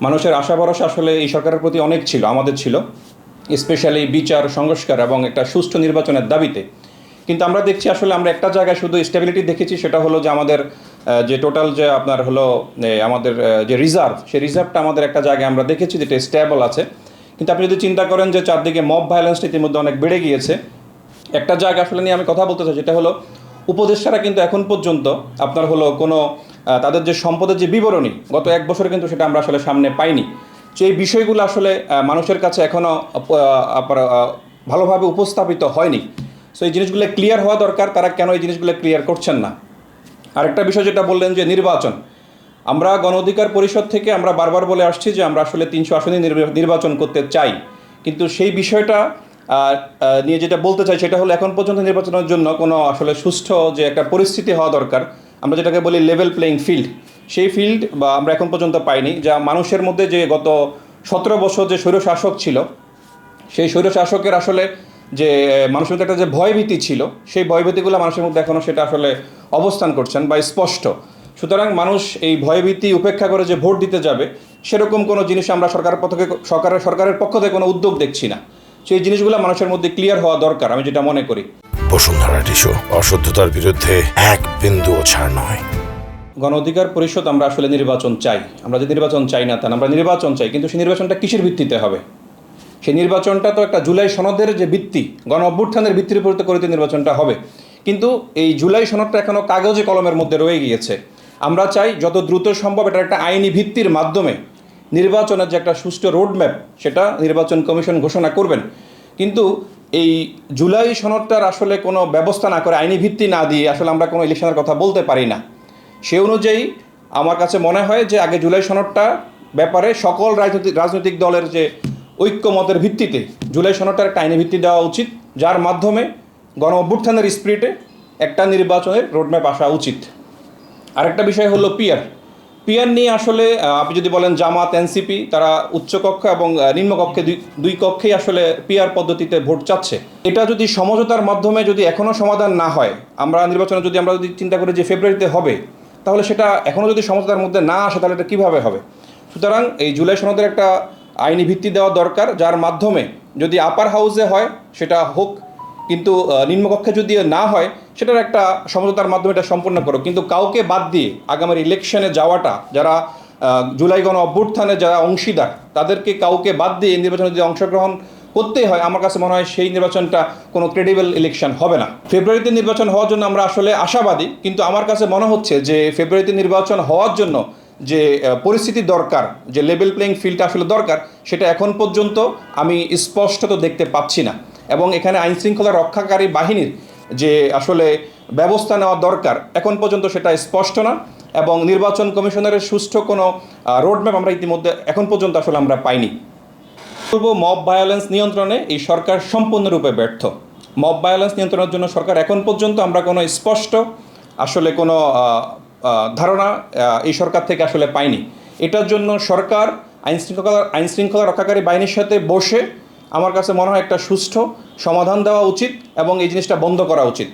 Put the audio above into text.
মানুষের আশা ভরসা আসলে এই সরকারের প্রতি অনেক ছিল, আমাদের ছিল, স্পেশালি বিচার সংস্কার এবং একটা সুষ্ঠু নির্বাচনের দাবিতে। কিন্তু আমরা দেখছি আসলে আমরা একটা জায়গায় শুধু স্টেবিলিটি দেখেছি, সেটা হলো যে আমাদের যে টোটাল যে আপনার হলো আমাদের যে রিজার্ভ, সেই রিজার্ভটা আমাদের একটা জায়গায় আমরা দেখেছি যেটা স্টেবল আছে। কিন্তু আপনি যদি চিন্তা করেন যে চারদিকে মব ভায়োলেন্সটা ইতিমধ্যে অনেক বেড়ে গিয়েছে, একটা জায়গা আসলে নিয়ে আমি কথা বলতে চাই, যেটা হলো উপদেষ্টারা কিন্তু এখন পর্যন্ত আপনার হলো কোনো তাদের যে সম্পদের যে বিবরণী গত 1 বছরে কিন্তু সেটা আমরা আসলে সামনে পাইনি। তো এই বিষয়গুলো আসলে মানুষের কাছে এখনও ভালোভাবে উপস্থাপিত হয়নি। সো এই জিনিসগুলো ক্লিয়ার হওয়া দরকার, তারা কেন এই জিনিসগুলো ক্লিয়ার করছেন না। আরেকটা বিষয় যেটা বললেন যে নির্বাচন, আমরা গণ অধিকার পরিষদ থেকে আমরা বারবার বলে আসছি যে আমরা আসলে 300 আসনে নির্বাচন করতে চাই, কিন্তু সেই বিষয়টা নিয়ে যেটা বলতে চাই সেটা হলো এখন পর্যন্ত নির্বাচনের জন্য কোনো আসলে সুষ্ঠু যে একটা পরিস্থিতি হওয়া দরকার, আমরা যেটাকে বলি লেভেল প্লেইং ফিল্ড, সেই ফিল্ড বা আমরা এখন পর্যন্ত পাইনি। যা মানুষের মধ্যে যে গত 17 বছর যে স্বৈরশাসক ছিল, সেই স্বৈরশাসকের আসলে যে মানুষের মধ্যে একটা যে ভয়ভীতি ছিল, সেই ভয়ভীতিগুলো মানুষের মধ্যে এখনও সেটা আসলে অবস্থান করছেন বা স্পষ্ট। সুতরাং মানুষ এই ভয়ভীতি উপেক্ষা করে যে ভোট দিতে যাবে, সেরকম কোনো জিনিস আমরা সরকারের পক্ষ থেকে কোনো উদ্যোগ দেখছি না। সেই জিনিসগুলো মানুষের মধ্যে ক্লিয়ার হওয়া দরকার, আমি যেটা মনে করি। বসুন্ধরা টিস্যু, অশুদ্ধতার বিরুদ্ধে এক বিন্দুও ছাড় নয়। গণ অধিকার পরিষদ আমরা আসলে নির্বাচন চাই, আমরা যে নির্বাচন চাই না তা না, আমরা নির্বাচন চাই, কিন্তু সেই নির্বাচনটা কিসের ভিত্তিতে হবে? সেই নির্বাচনটা তো একটা জুলাই সনদের যে ভিত্তি, গণ অভ্যুত্থানের ভিত্তির উপর করে নির্বাচনটা হবে। কিন্তু এই জুলাই সনদটা এখনও কাগজে কলমের মধ্যে রয়ে গিয়েছে। আমরা চাই যত দ্রুত সম্ভব এটা একটা আইনি ভিত্তির মাধ্যমে নির্বাচনের যে একটা সুষ্ঠু রোডম্যাপ, সেটা নির্বাচন কমিশন ঘোষণা করবেন। কিন্তু এই জুলাই সনদটার আসলে কোনো ব্যবস্থা না করে, আইনি ভিত্তি না দিয়ে আসলে আমরা কোনো ইলেকশনের কথা বলতে পারি না। সে অনুযায়ী আমার কাছে মনে হয় যে আগে জুলাই সনদটা ব্যাপারে সকল রাজনৈতিক দলের যে ঐক্যমতের ভিত্তিতে জুলাই সনদটার একটা আইনি ভিত্তি দেওয়া উচিত, যার মাধ্যমে গণ অভ্যুত্থানের স্পিরিটে একটা নির্বাচনের রোডম্যাপ আসা উচিত। আরেকটা বিষয় হলো পিয়ার নিয়ে আসলে আপনি যদি বলেন জামাত, এনসিপি, তারা উচ্চকক্ষ এবং নিম্নকক্ষে দুই কক্ষেই আসলে পিয়ার পদ্ধতিতে ভোট চাচ্ছে। এটা যদি সমঝোতার মাধ্যমে যদি এখনও সমাধান না হয়, আমরা নির্বাচনে আমরা যদি চিন্তা করি যে ফেব্রুয়ারিতে হবে, তাহলে সেটা এখনও যদি সমঝোতার মধ্যে না আসে তাহলে এটা কীভাবে হবে? সুতরাং এই জুলাই সনদের একটা আইনি ভিত্তি দেওয়া দরকার, যার মাধ্যমে যদি আপার হাউসে হয় সেটা হোক, কিন্তু নিম্নকক্ষে যদি না হয় সেটার একটা সমঝোতার মাধ্যমে এটা সম্পন্ন করো। কিন্তু কাউকে বাদ দিয়ে আগামীর ইলেকশনে যাওয়াটা, যারা জুলাই গণ অভ্যুত্থানে যারা অংশীদার, তাদেরকে কাউকে বাদ দিয়ে নির্বাচনে যদি অংশগ্রহণ করতে হয়, আমার কাছে মনে হয় সেই নির্বাচনটা কোনো ক্রেডিবল ইলেকশন হবে না। ফেব্রুয়ারিতে নির্বাচন হওয়ার জন্য আমরা আসলে আশাবাদী, কিন্তু আমার কাছে মনে হচ্ছে যে ফেব্রুয়ারিতে নির্বাচন হওয়ার জন্য যে পরিস্থিতি দরকার, যে লেভেল প্লেইং ফিল্ডটা আসলে দরকার, সেটা এখন পর্যন্ত আমি স্পষ্টত দেখতে পাচ্ছি না। এবং এখানে আইনশৃঙ্খলা রক্ষাকারী বাহিনীর যে আসলে ব্যবস্থা নেওয়া দরকার, এখন পর্যন্ত সেটা স্পষ্ট না। এবং নির্বাচন কমিশনারের সুষ্ঠু কোনো রোডম্যাপ আমরা ইতিমধ্যে এখন পর্যন্ত আসলে আমরা পাইনি। মব ভায়োলেন্স নিয়ন্ত্রণে এই সরকার সম্পূর্ণরূপে ব্যর্থ। মব ভায়োলেন্স নিয়ন্ত্রণের জন্য সরকার এখন পর্যন্ত আমরা কোনো স্পষ্ট আসলে কোনো ধারণা এই সরকার থেকে আসলে পাইনি। এটার জন্য সরকার আইনশৃঙ্খলা রক্ষাকারী বাহিনীর সাথে বসে আমার কাছে মনে হয় একটা সুষ্ঠু সমাধান দেওয়া উচিত এবং এই জিনিসটা বন্ধ করা উচিত।